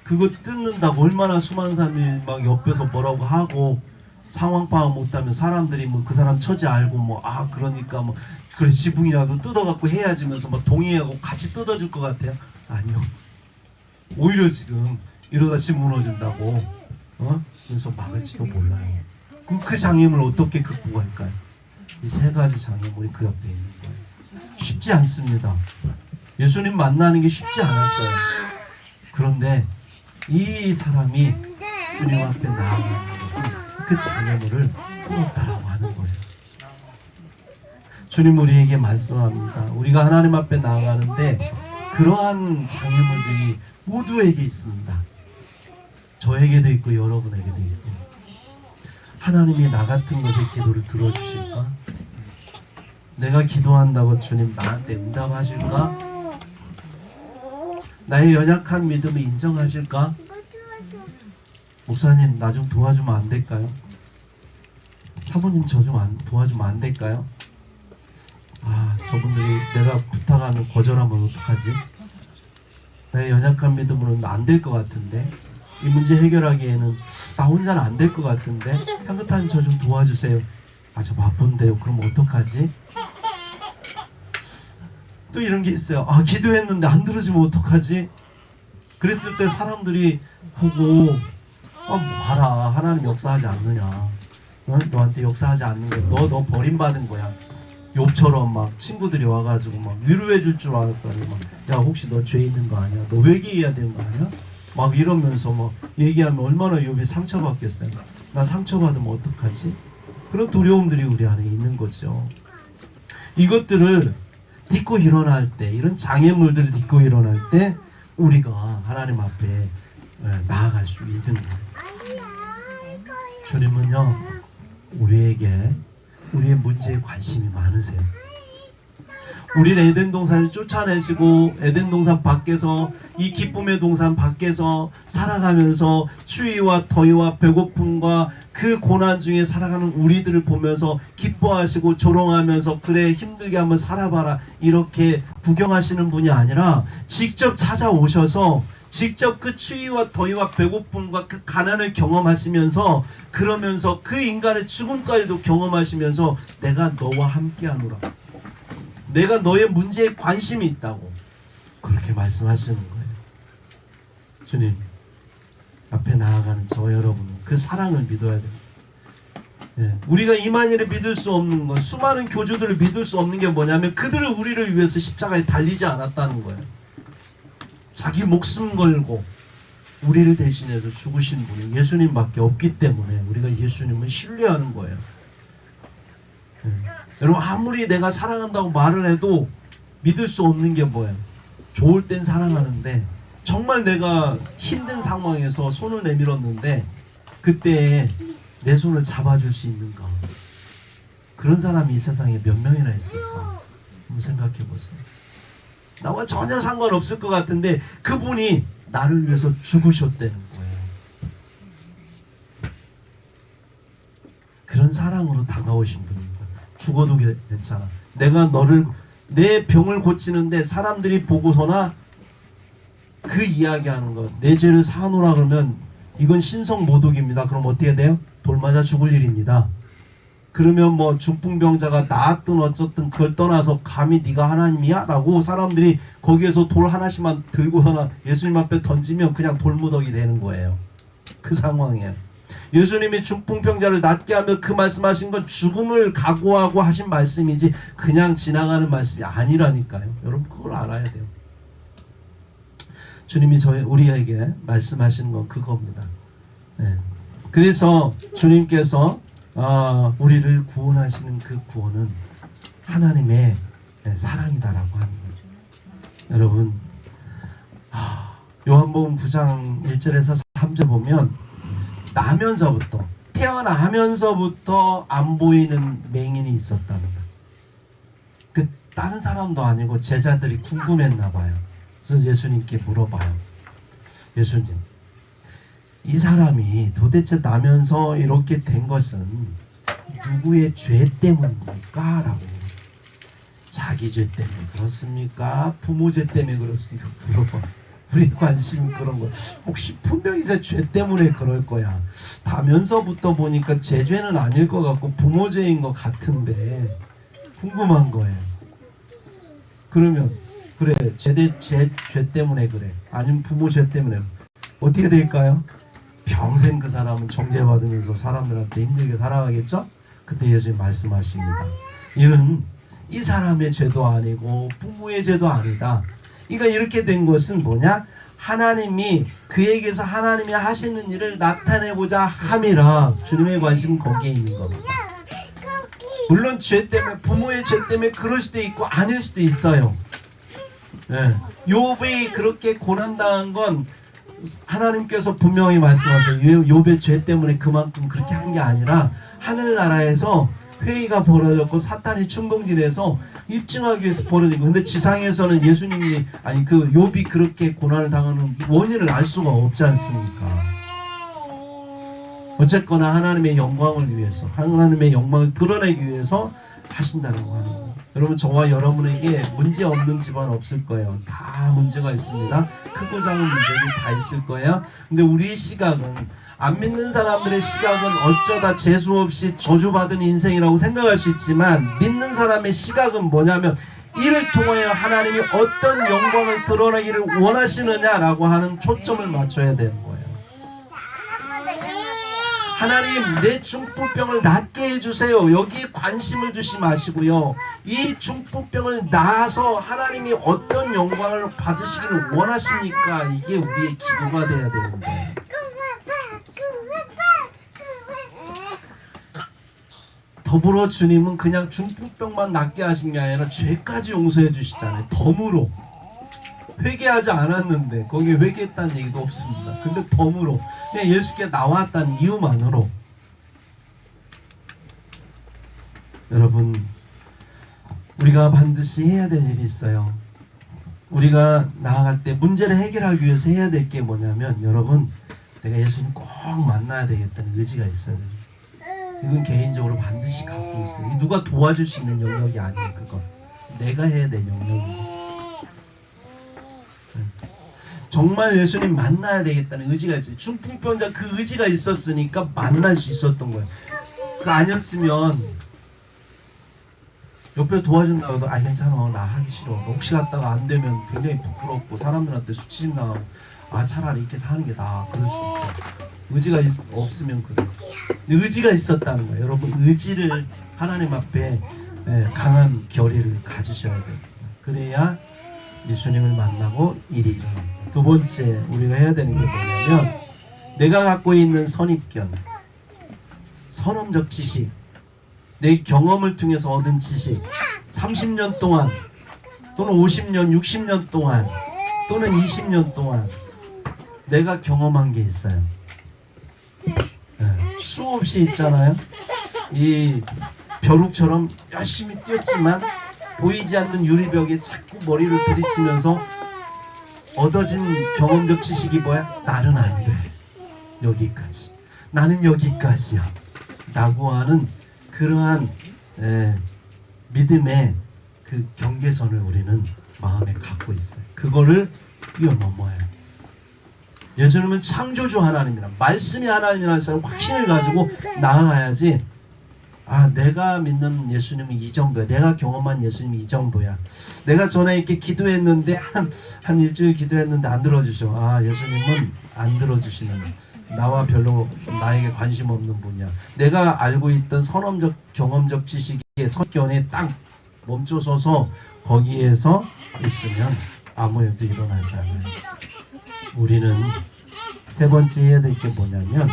S1: 그거 뜯는다고 얼마나 수많은 사람이 막 옆에서 뭐라고 하고 상황 파악 못하면 사람들이 뭐 그 사람 처지 알고 뭐 아 그러니까 뭐 그래 지붕이라도 뜯어갖고 해야지면서 막 동의하고 같이 뜯어줄 것 같아요? 아니요. 오히려 지금 이러다 집 무너진다고 그래서 막을지도 몰라요. 그럼 그 장애물을 어떻게 극복할까요? 이 세 가지 장애물이 그 옆에 있는 거예요. 쉽지 않습니다. 예수님 만나는 게 쉽지 않았어요. 그런데 이 사람이 주님 앞에 나아가는 것은 그 장애물을 풀었다라고 하는 거예요. 주님 우리에게 말씀합니다. 우리가 하나님 앞에 나아가는데 그러한 장애물들이 모두에게 있습니다. 저에게도 있고 여러분에게도 있고. 하나님이 나 같은 것의 기도를 들어주실까? 내가 기도한다고 주님 나한테 응답하실까? 나의 연약한 믿음을 인정하실까? 목사님 나 좀 도와주면 안 될까요? 사모님 저 좀 도와주면 안 될까요? 아 저분들이 내가 부탁하면 거절하면 어떡하지? 나의 연약한 믿음으로는 안 될 것 같은데 이 문제 해결하기에는 나 혼자는 안 될 것 같은데 향긋한 저 좀 도와주세요. 아 저 바쁜데요. 그럼 어떡하지? 또 이런 게 있어요. 아 기도했는데 안 들어주면 어떡하지? 그랬을 때 사람들이 보고 봐라 하나님 역사하지 않느냐. 너한테 역사하지 않는 거 너 버림받은 거야. 욥처럼 막 친구들이 와가지고 막 위로해 줄 줄 알았더니 막 야 혹시 너 죄 있는 거 아니야? 너 회개해야 되는 거 아니야? 막 이러면서 막 얘기하면 얼마나 욥이 상처받겠어요. 나 상처받으면 어떡하지? 그런 두려움들이 우리 안에 있는 거죠. 이것들을 딛고 일어날 때, 이런 장애물들을 딛고 일어날 때 우리가 하나님 앞에 나아갈 수 있는 거예요. 주님은요 우리에게 우리의 문제에 관심이 많으세요. 우리를 에덴 동산을 쫓아내시고 에덴 동산 밖에서 이 기쁨의 동산 밖에서 살아가면서 추위와 더위와 배고픔과 그 고난 중에 살아가는 우리들을 보면서 기뻐하시고 조롱하면서 그래 힘들게 한번 살아봐라 이렇게 구경하시는 분이 아니라 직접 찾아오셔서 직접 그 추위와 더위와 배고픔과 그 가난을 경험하시면서 그러면서 그 인간의 죽음까지도 경험하시면서 내가 너와 함께하노라. 내가 너의 문제에 관심이 있다고 그렇게 말씀하시는 거예요. 주님 앞에 나아가는 저와 여러분은 그 사랑을 믿어야 됩니다. 우리가 이만희를 믿을 수 없는 건 수많은 교주들을 믿을 수 없는 게 뭐냐면 그들은 우리를 위해서 십자가에 달리지 않았다는 거예요. 자기 목숨 걸고 우리를 대신해서 죽으신 분이 예수님밖에 없기 때문에 우리가 예수님을 신뢰하는 거예요. 여러분 아무리 내가 사랑한다고 말을 해도 믿을 수 없는 게 뭐예요? 좋을 땐 사랑하는데 정말 내가 힘든 상황에서 손을 내밀었는데 그때 내 손을 잡아줄 수 있는가? 그런 사람이 이 세상에 몇 명이나 있을까? 한번 생각해 보세요. 나와 전혀 상관없을 것 같은데 그분이 나를 위해서 죽으셨다는 거예요. 그런 사랑으로 다가오신 분인 거예요. 죽어도 괜찮아. 내가 너를 내 병을 고치는데 사람들이 보고서나 그 이야기하는 것, 내 죄를 사노라 그러면 이건 신성 모독입니다. 그럼 어떻게 돼요? 돌 맞아 죽을 일입니다. 그러면 뭐 중풍병자가 나았든 어쨌든 그걸 떠나서 감히 네가 하나님이야? 라고 사람들이 거기에서 돌 하나씩만 들고서나 예수님 앞에 던지면 그냥 돌무더기 되는 거예요. 그 상황이에요. 예수님이 중풍병자를 낫게 하며 그 말씀하신 건 죽음을 각오하고 하신 말씀이지 그냥 지나가는 말씀이 아니라니까요. 여러분 그걸 알아야 돼요. 주님이 우리에게 말씀하시는 건 그겁니다. 네. 그래서 주님께서 우리를 구원하시는 그 구원은 하나님의 사랑이다라고 하는 거죠. 여러분 요한복음 9장 1절에서 3절 보면 나면서부터 태어나면서부터 안 보이는 맹인이 있었답니다. 그 다른 사람도 아니고 제자들이 궁금했나 봐요. 그래서 예수님께 물어봐요. 예수님, 이 사람이 도대체 나면서 이렇게 된 것은 누구의 죄 때문입니까? 라고. 자기 죄 때문에 그렇습니까? 부모 죄 때문에 그렇습니까? 물어봐. 우리 관심 그런 거. 혹시 분명히 제 죄 때문에 그럴 거야. 다면서부터 보니까 제 죄는 아닐 것 같고 부모 죄인 것 같은데 궁금한 거예요. 그러면 그래 죄 때문에 그래. 아니면 부모 죄 때문에 어떻게 될까요? 평생 그 사람은 정죄받으면서 사람들한테 힘들게 살아가겠죠? 그때 예수님 말씀하십니다. 이는 이 사람의 죄도 아니고 부모의 죄도 아니다. 그러니까 이렇게 된 것은 뭐냐? 하나님이 그에게서 하나님이 하시는 일을 나타내고자 함이라. 주님의 관심은 거기에 있는 겁니다. 물론 죄 때문에 부모의 죄 때문에 그럴 수도 있고 아닐 수도 있어요. 네. 욥이 그렇게 고난당한 건 하나님께서 분명히 말씀하세요. 욥의 죄 때문에 그만큼 그렇게 한 게 아니라 하늘나라에서 회의가 벌어졌고 사탄이 충동질해서 입증하기 위해서 벌어진 거. 근데 지상에서는 예수님이 아니 그 욥이 그렇게 고난을 당하는 원인을 알 수가 없지 않습니까? 어쨌거나 하나님의 영광을 위해서 하나님의 영광을 드러내기 위해서 하신다는 거 하는 거예요. 여러분 저와 여러분에게 문제 없는 집안 없을 거예요. 다 문제가 있습니다. 크고 작은 문제들이 다 있을 거예요. 근데 우리의 시각은 안 믿는 사람들의 시각은 어쩌다 재수없이 저주받은 인생이라고 생각할 수 있지만 믿는 사람의 시각은 뭐냐면 이를 통하여 하나님이 어떤 영광을 드러내기를 원하시느냐라고 하는 초점을 맞춰야 되는 거예요. 하나님 내 중풍병을 낫게 해주세요. 여기에 관심을 두지 마시고요. 이 중풍병을 나아서 하나님이 어떤 영광을 받으시기를 원하십니까? 이게 우리의 기도가 돼야 되는 거예요. 더불어 주님은 그냥 중풍병만 낫게 하신 게 아니라 죄까지 용서해 주시잖아요. 덤으로. 회개하지 않았는데 거기에 회개했다는 얘기도 없습니다. 근데 덤으로 그냥 예수께 나왔다는 이유만으로. 여러분 우리가 반드시 해야 될 일이 있어요. 우리가 나아갈 때 문제를 해결하기 위해서 해야 될 게 뭐냐면 여러분 내가 예수님 꼭 만나야 되겠다는 의지가 있어야 돼요. 이건 개인적으로 반드시 갖고 있어요. 누가 도와줄 수 있는 영역이 아니에요. 그건 내가 해야 될 영역이에요. 정말 예수님 만나야 되겠다는 의지가 있어요. 중풍병자 그 의지가 있었으니까 만날 수 있었던 거예요. 그 아니었으면 옆에 도와준다고 해도 괜찮아 나 하기 싫어. 혹시 갔다가 안 되면 굉장히 부끄럽고 사람들한테 수치심 당하고 차라리 이렇게 사는 게 나아. 그럴 수 있죠. 의지가 없으면 그래. 의지가 있었다는 거예요. 여러분 의지를 하나님 앞에 강한 결의를 가지셔야 됩니다. 그래야 예수님을 만나고 일이 일어납니다. 두 번째 우리가 해야 되는 게 뭐냐면 내가 갖고 있는 선입견, 선험적 지식, 내 경험을 통해서 얻은 지식 30년 동안 또는 50년, 60년 동안 또는 20년 동안 내가 경험한 게 있어요. 수없이 있잖아요. 이 벼룩처럼 열심히 뛰었지만 보이지 않는 유리벽에 자꾸 머리를 부딪히면서 얻어진 경험적 지식이 뭐야? 나는 안 돼. 여기까지. 나는 여기까지야. 라고 하는 그러한 믿음의 그 경계선을 우리는 마음에 갖고 있어요. 그거를 뛰어넘어야 해요. 예수님은 창조주 하나님이라, 말씀이 하나님이라는 확신을 가지고 나아가야지, 아, 내가 믿는 예수님이 이 정도야, 내가 경험한 예수님이 이 정도야, 내가 전에 이렇게 기도했는데 한 일주일 기도했는데 안 들어주셔. 아, 예수님은 안 들어주시는, 나와 별로 나에게 관심 없는 분이야. 내가 알고 있던 선험적 경험적 지식의 선견에 딱 멈춰서서 거기에서 있으면 아무 일도 일어나지 않아요. 우리는 세 번째 해야 될 게 뭐냐면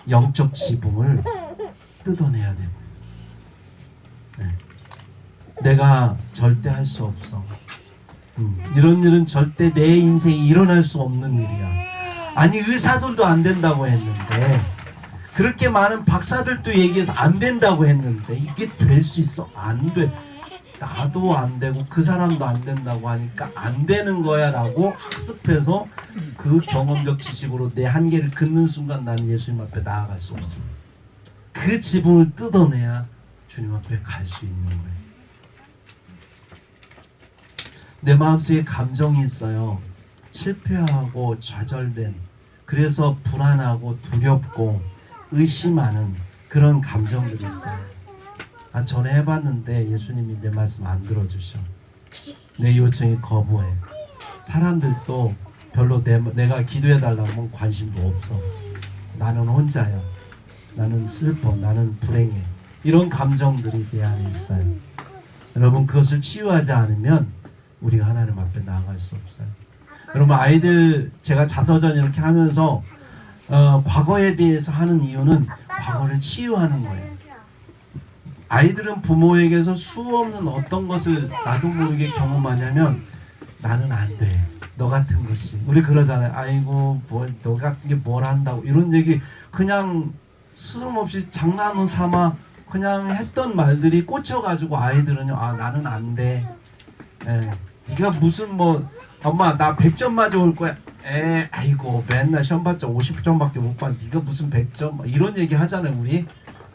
S1: 영적 지붕을 뜯어내야 되고, 네. 내가 절대 할 수 없어. 이런 일은 절대 내 인생에 일어날 수 없는 일이야. 아니, 의사들도 안 된다고 했는데, 그렇게 많은 박사들도 얘기해서 안 된다고 했는데, 이게 될 수 있어? 안 돼. 나도 안 되고 그 사람도 안 된다고 하니까 안 되는 거야 라고 학습해서 그 경험적 지식으로 내 한계를 긋는 순간 나는 예수님 앞에 나아갈 수 없어. 그 지붕을 뜯어내야 주님 앞에 갈 수 있는 거예요. 내 마음속에 감정이 있어요. 실패하고 좌절된, 그래서 불안하고 두렵고 의심하는 그런 감정들이 있어요. 아, 전에 해봤는데 예수님이 내 말씀 안 들어주셔. 내 요청이 거부해. 사람들도 별로 내가 기도해달라고 하면 관심도 없어. 나는 혼자야. 나는 슬퍼. 나는 불행해. 이런 감정들이 내 안에 있어요. 여러분, 그것을 치유하지 않으면 우리가 하나님 앞에 나아갈 수 없어요. 여러분, 아이들 제가 자서전 이렇게 하면서 과거에 대해서 하는 이유는 과거를 치유하는 거예요. 아이들은 부모에게서 수없는 어떤 것을 나도 모르게 경험하냐면, 나는 안 돼, 너 같은 것이. 우리 그러잖아요. 아이고, 너 같은 게 뭘 한다고, 이런 얘기 그냥 스름없이 장난을 삼아 그냥 했던 말들이 꽂혀가지고 아이들은요, 아, 나는 안 돼. 네가 무슨 엄마 나 100점 맞아올 거야. 아이고, 맨날 시험 봤자 50점밖에 못 받. 네가 무슨 100점, 이런 얘기 하잖아요 우리.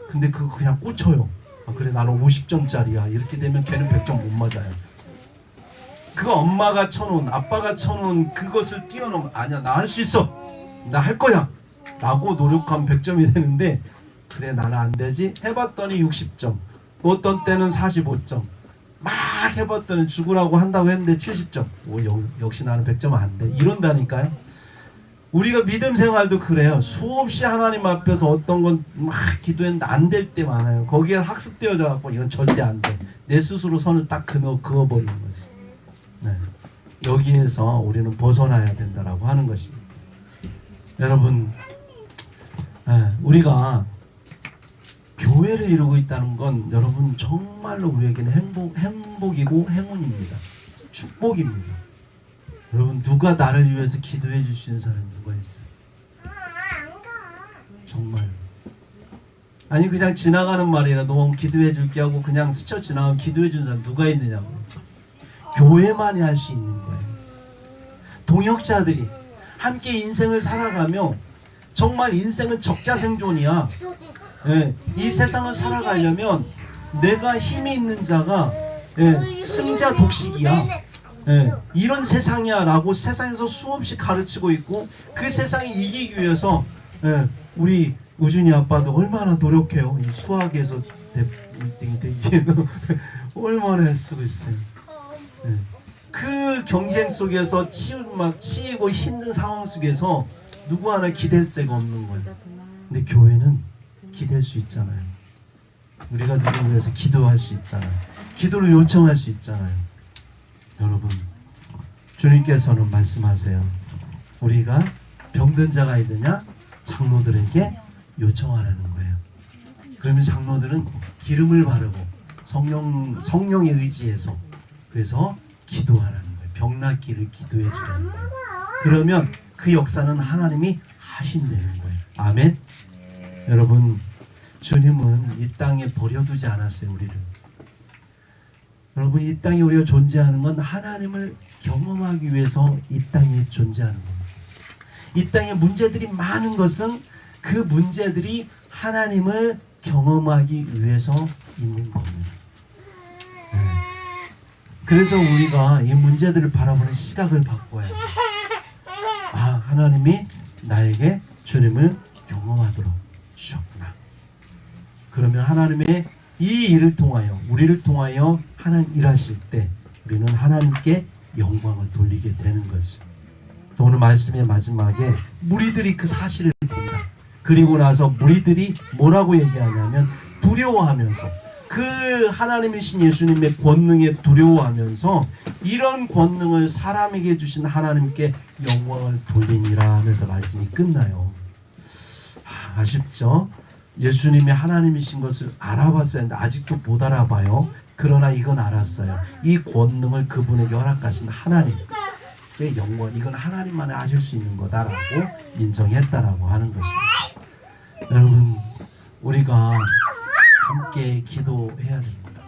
S1: 근데 그거 그냥 꽂혀요. 아, 그래, 나는 50점짜리야. 이렇게 되면 걔는 100점 못 맞아요. 그거 엄마가 쳐놓은, 아빠가 쳐놓은 그것을 뛰어넘어. 아니야, 나 할 수 있어, 나 할 거야 라고 노력하면 100점이 되는데, 그래, 나는 안 되지. 해봤더니 60점, 어떤 때는 45점, 막 해봤더니 죽으라고 한다고 했는데 70점. 역시 나는 100점 안 돼. 이런다니까요. 우리가 믿음 생활도 그래요. 수없이 하나님 앞에서 어떤 건 막 기도했는데 안 될 때 많아요. 거기에 학습되어져 갖고 이건 절대 안 돼. 내 스스로 선을 딱 그어버리는 거지. 네. 여기에서 우리는 벗어나야 된다라고 하는 것입니다. 여러분, 우리가 교회를 이루고 있다는 건 여러분 정말로 우리에게는 행복이고 행운입니다. 축복입니다. 여러분, 누가 나를 위해서 기도해 주시는 사람이 누가 있어요? 정말. 아니, 그냥 지나가는 말이라도 기도해 줄게 하고 그냥 스쳐 지나가면 기도해 주는 사람 누가 있느냐고. 교회만이 할 수 있는 거예요. 동역자들이 함께 인생을 살아가며, 정말 인생은 적자생존이야. 이 세상을 살아가려면 내가 힘이 있는 자가 승자 독식이야. 이런 세상이야 라고 세상에서 수없이 가르치고 있고, 그 세상에 이기기 위해서 우리 우준이 아빠도 얼마나 노력해요. 이 수학에서 1등 되기에도 얼마나 애쓰고 있어요. 그 경쟁 속에서 치이고 힘든 상황 속에서 누구 하나 기댈 데가 없는 거예요. 근데 교회는 기댈 수 있잖아요. 우리가 누구를 위해서 기도할 수 있잖아요. 기도를 요청할 수 있잖아요. 여러분, 주님께서는 말씀하세요. 우리가 병든 자가 있느냐? 장로들에게 요청하라는 거예요. 그러면 장로들은 기름을 바르고 성령에 의지해서, 그래서 기도하라는 거예요. 병 낫기를 기도해 주라는 거예요. 그러면 그 역사는 하나님이 하신다는 거예요. 아멘. 여러분, 주님은 이 땅에 버려두지 않았어요, 우리를. 여러분, 이 땅에 우리가 존재하는 건 하나님을 경험하기 위해서 이 땅에 존재하는 겁니다. 이 땅에 문제들이 많은 것은 그 문제들이 하나님을 경험하기 위해서 있는 겁니다. 그래서 우리가 이 문제들을 바라보는 시각을 바꿔야 돼요. 아, 하나님이 나에게 주님을 경험하도록 주셨구나. 그러면 하나님의 이 일을 통하여, 우리를 통하여 하나님 일하실 때 우리는 하나님께 영광을 돌리게 되는 거죠. 그래서 오늘 말씀의 마지막에 무리들이 그 사실을 본다. 그리고 나서 무리들이 뭐라고 얘기하냐면 두려워하면서, 그 하나님이신 예수님의 권능에 두려워하면서 이런 권능을 사람에게 주신 하나님께 영광을 돌리니라 하면서 말씀이 끝나요. 아쉽죠? 예수님이 하나님이신 것을 알아봤어야 했는데 아직도 못 알아봐요. 그러나 이건 알았어요. 이 권능을 그분에게 허락하신 하나님의 영광, 이건 하나님만이 아실 수 있는 거다라고 인정했다라고 하는 것입니다. 여러분, 우리가 함께 기도해야 됩니다.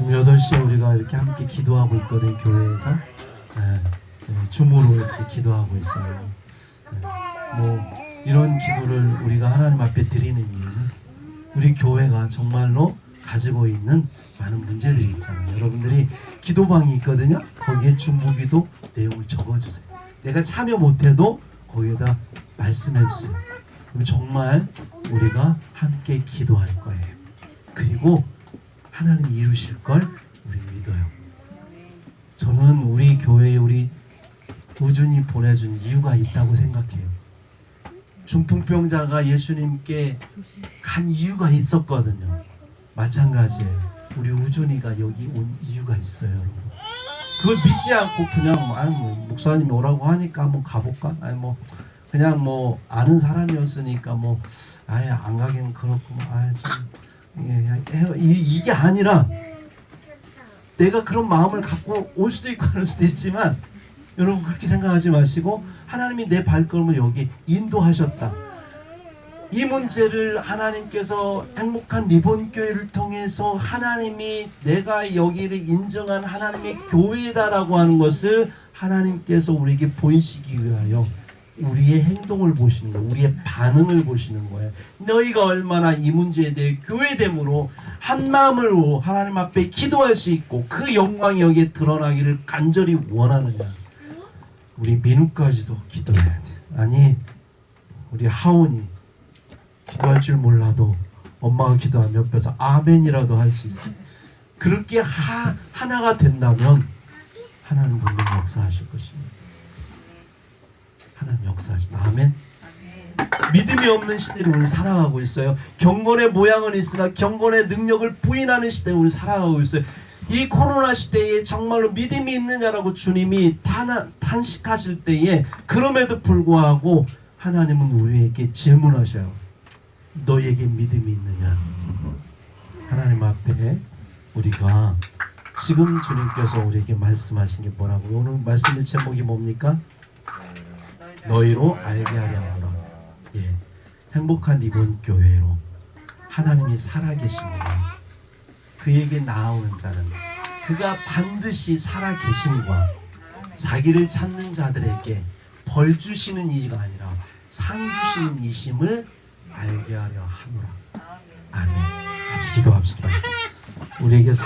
S1: 8시에 우리가 이렇게 함께 기도하고 있거든요. 교회에서 줌으로 이렇게 기도하고 있어요. 이런 기도를 우리가 하나님 앞에 드리는 이유는 우리 교회가 정말로 가지고 있는 많은 문제들이 있잖아요. 여러분들이 기도방이 있거든요. 거기에 중보기도 내용을 적어주세요. 내가 참여 못해도 거기에다 말씀해주세요. 그럼 정말 우리가 함께 기도할 거예요. 그리고 하나님이 이루실 걸 우리 믿어요. 저는 우리 교회에 우리 우준이 보내준 이유가 있다고 생각해요. 중풍병자가 예수님께 간 이유가 있었거든요. 마찬가지예요. 우리 우준이가 여기 온 이유가 있어요, 여러분. 그걸 믿지 않고 그냥 목사님이 오라고 하니까 한번 가볼까? 그냥 아는 사람이었으니까 아예 안 가기는 그렇고 이게 아니라 내가 그런 마음을 갖고 올 수도 있고 안 올 수도 있지만 여러분 그렇게 생각하지 마시고 하나님이 내 발걸음을 여기 인도하셨다. 이 문제를 하나님께서 행복한 리본교회를 통해서 하나님이 내가 여기를 인정한 하나님의 교회다라고 하는 것을 하나님께서 우리에게 보이시기 위하여 우리의 행동을 보시는 거예요. 우리의 반응을 보시는 거예요. 너희가 얼마나 이 문제에 대해 교회됨으로 한 마음으로 하나님 앞에 기도할 수 있고 그 영광이 여기에 드러나기를 간절히 원하느냐. 우리 민우까지도 기도해야 돼. 아니 우리 하온이 기도할 줄 몰라도 엄마가 기도하면 옆에서 아멘이라도 할 수 있어요. 그렇게 하나가 된다면 하나님 분명히 역사하실 것입니다. 하나님 역사하십니다. 아멘. 믿음이 없는 시대를 우리 살아가고 있어요. 경건의 모양은 있으나 경건의 능력을 부인하는 시대를 우리 살아가고 있어요. 이 코로나 시대에 정말로 믿음이 있느냐라고 주님이 탄식하실 때에 그럼에도 불구하고 하나님은 우리에게 질문하셔요. 너에게 믿음이 있느냐? 하나님 앞에 우리가 지금 주님께서 우리에게 말씀하신 게 뭐라고? 오늘 말씀의 제목이 뭡니까? 너희로 알게 하려 하노라. 예, 행복한 이번 교회로 하나님이 살아계십니다. 그에게 나아오는 자는 그가 반드시 살아계심과 자기를 찾는 자들에게 벌 주시는 이가 아니라 상 주시는 이심을 알게 하려 하노라. 아멘. 같이 기도합시다. 우리에게